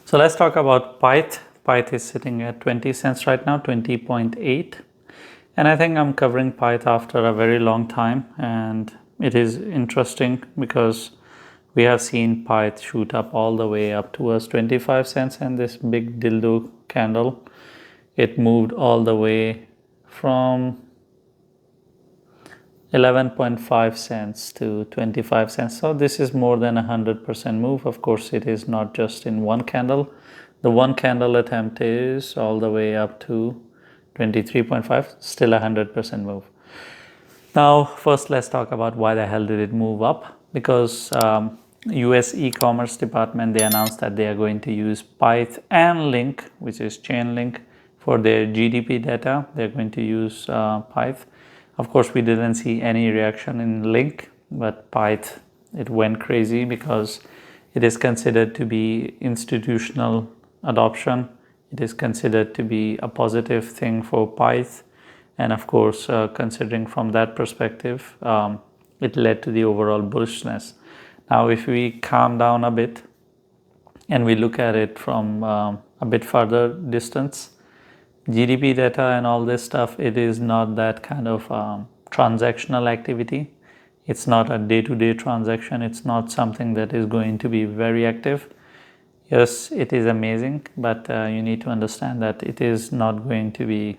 So let's talk about Pyth. Pyth is sitting at 20 cents right now, 20.8. And I think I'm covering Pyth after a very long time. And it is interesting because we have seen Pyth shoot up all the way up towards 25 cents, and this big dildo candle, it moved all the way from 11.5 cents to 25 cents. So this is more than 100% move. Of course, it is not just in one candle. The one candle attempt is all the way up to 23.5, still 100% move. Now, first let's talk about why the hell did it move up? Because US e-commerce department, they announced that they are going to use Pyth and Link, which is Chainlink, for their GDP data. They're going to use Pyth. Of course, we didn't see any reaction in Link, but Pyth, it went crazy because it is considered to be institutional adoption. It is considered to be a positive thing for Pyth. And of course, considering from that perspective, it led to the overall bullishness. Now, if we calm down a bit and we look at it from a bit further distance, GDP data and all this stuff, it is not that kind of transactional activity. It's not a day-to-day transaction. It's not something that is going to be very active. Yes, it is amazing, but you need to understand that it is not going to be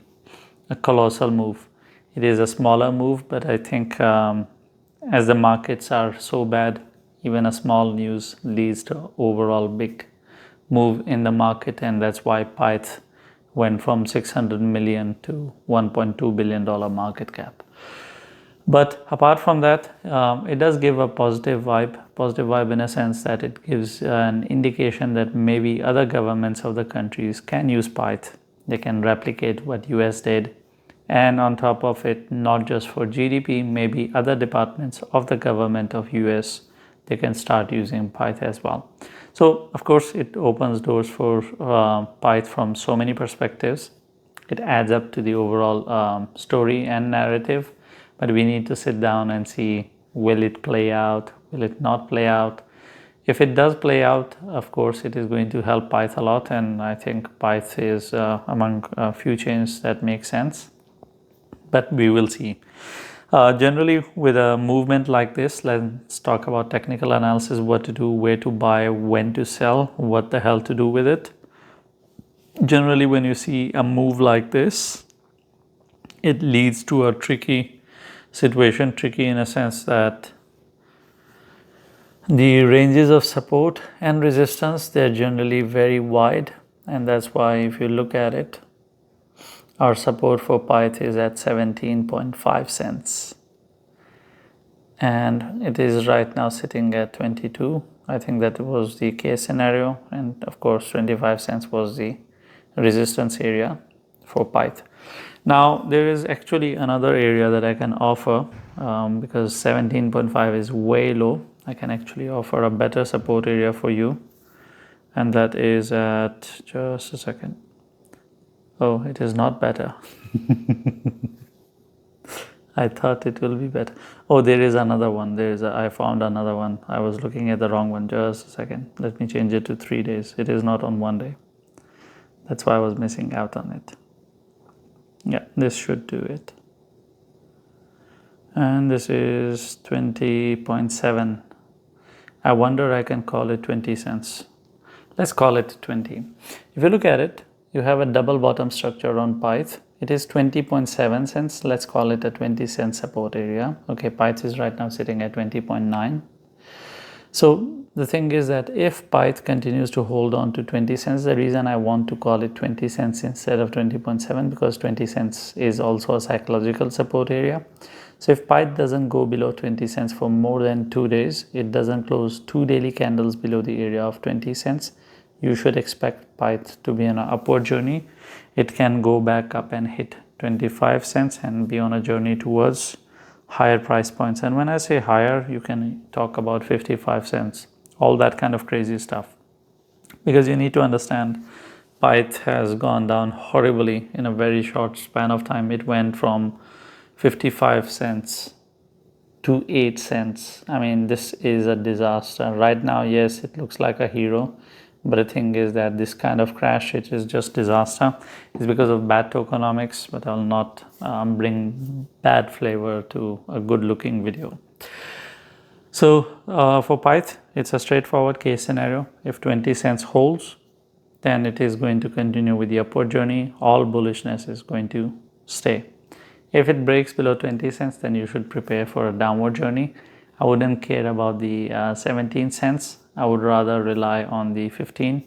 a colossal move. It is a smaller move, but I think as the markets are so bad, even a small news leads to overall big move in the market, and that's why Pyth went from 600 million to $1.2 billion market cap. But apart from that, it does give a positive vibe in a sense that it gives an indication that maybe other governments of the countries can use Pyth. They can replicate what US did. And on top of it, not just for GDP, maybe other departments of the government of US, they can start using Pyth as well. So of course, it opens doors for Pyth from so many perspectives. It adds up to the overall story and narrative, but we need to sit down and see, will it play out? Will it not play out? If it does play out, of course, it is going to help Pyth a lot, and I think Pyth is among a few chains that make sense, but we will see. Generally, with a movement like this, let's talk about technical analysis, what to do, where to buy, when to sell, what the hell to do with it. Generally, when you see a move like this, it leads to a tricky situation, tricky in a sense that the ranges of support and resistance, they're generally very wide, and that's why if you look at it, our support for Pyth is at 17.5 cents. And it is right now sitting at 22. I think that was the case scenario. And of course, 25 cents was the resistance area for Pyth. Now, there is actually another area that I can offer because 17.5 is way low. I can actually offer a better support area for you. And that is at, just a second. Oh, it is not better. I thought it will be better. Oh, there is another one. I found another one. I was looking at the wrong one. Just a second. Let me change it to 3 days. It is not on 1 day. That's why I was missing out on it. Yeah, this should do it. And this is 20.7. I wonder I can call it 20 cents. Let's call it 20. If you look at it, you have a double bottom structure on Pyth. It is 20.7 cents. Let's call it a 20 cent support area. Okay, Pyth is right now sitting at 20.9. So the thing is that if Pyth continues to hold on to 20 cents, the reason I want to call it 20 cents instead of 20.7, because 20 cents is also a psychological support area. So if Pyth doesn't go below 20 cents for more than 2 days, it doesn't close 2 daily candles below the area of 20 cents, you should expect Pyth to be on an upward journey. It can go back up and hit 25 cents and be on a journey towards higher price points. And when I say higher, you can talk about 55 cents, all that kind of crazy stuff. Because you need to understand, Pyth has gone down horribly in a very short span of time. It went from 55 cents to 8 cents. I mean, this is a disaster. Right now, yes, it looks like a hero, But the thing is that this kind of crash, it is just disaster. It's because of bad tokenomics, but I'll not bring bad flavor to a good looking video. So for Pyth, it's a straightforward case scenario. If 20 cents holds, then it is going to continue with the upward journey. All bullishness is going to stay. If it breaks below 20 cents, then you should prepare for a downward journey. I wouldn't care about the 17 cents. I would rather rely on the 15.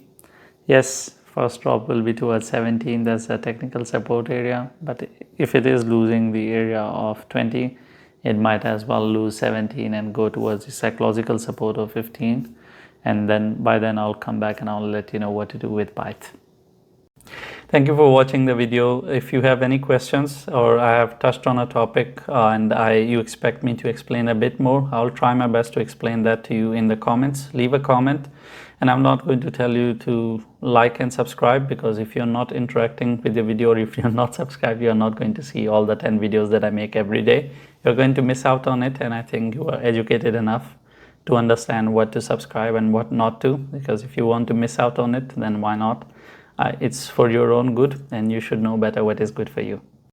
Yes, first drop will be towards 17. That's a technical support area. But if it is losing the area of 20, it might as well lose 17 and go towards the psychological support of 15. And then by then I'll come back and I'll let you know what to do with Pyth. Thank you for watching the video. If you have any questions or I have touched on a topic and you expect me to explain a bit more, I'll try my best to explain that to you in the comments. Leave a comment, and I'm not going to tell you to like and subscribe, because if you're not interacting with the video or if you're not subscribed, you're not going to see all the 10 videos that I make every day. You're going to miss out on it, and I think you are educated enough to understand what to subscribe and what not to, because if you want to miss out on it, then why not? It's for your own good, and you should know better what is good for you.